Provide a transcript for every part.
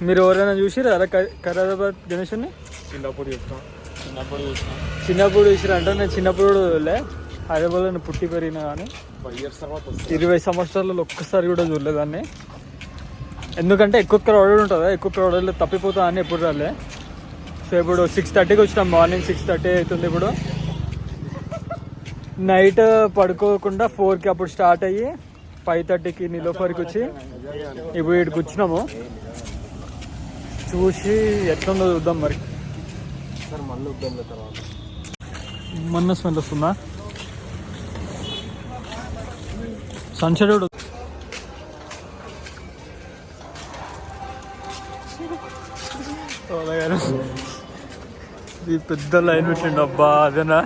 మీరు ఎవరైనా చూసిరా ఖైరతాబాద్ గణేష్ని? చిన్నప్పుడు చూసిరా అంటే నేను చిన్నప్పుడు కూడా చూడలే. హైదరాబాద్లో నేను పుట్టి పెరిగినా కానీ 20 సంవత్సరాలలో ఒక్కసారి కూడా చూడలేదాన్ని. ఎందుకంటే ఎక్కువ క్రౌడెడ్ ఉంటుందా, ఎక్కువ క్రౌడెడ్లో తప్పిపోతా అని ఎప్పుడు రాలే. సో ఇప్పుడు 6:30కి వచ్చినాం, మార్నింగ్ 6:30 అవుతుంది. ఇప్పుడు నైట్ పడుకోకుండా 4కి అప్పుడు స్టార్ట్ అయ్యి 5:30కి నీలోఫర్కి వచ్చి ఇప్పుడు ఇక్కడికి వచ్చినాము. చూసి ఎట్లుందో చూద్దాం మరి. మొన్న స్మెల్ వస్తుందా? సన్సెట్ కూడా ఇది పెద్ద లైన్ పెట్టండి. అబ్బా అదేనా?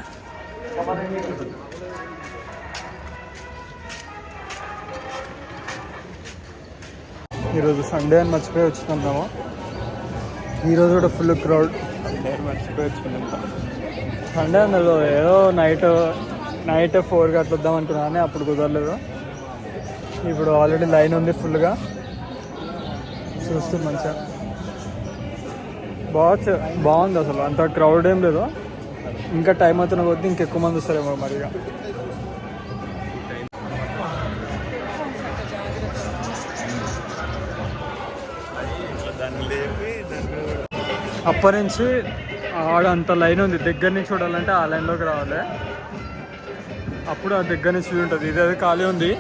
ఈరోజు సండే అని మర్చిపోయి వచ్చినాం మేము. ఈరోజు కూడా ఫుల్ క్రౌడ్. మర్చిపోయి వచ్చినాం సండే అందులో ఏదో నైట్ 4కి అట్లా వద్దాం అనుకున్నా కానీ అప్పుడు కుదరలేదు. ఇప్పుడు ఆల్రెడీ లైన్ ఉంది ఫుల్గా. చూస్తూ మంచిగా బాగుంది అసలు. అంత క్రౌడ్ ఏం లేదు. ఇంకా టైం అవుతున్న కొద్దీ ఇంకెక్కువ మంది వస్తారేమో మరిగా. అప్పటి నుంచి ఆడ అంత లైన్ ఉంది. దగ్గర నుంచి చూడాలంటే ఆ లైన్లోకి రావాలి. అప్పుడు ఆ దగ్గర నుంచి ఉంటుంది. ఇది ఖాళీ ఉంది.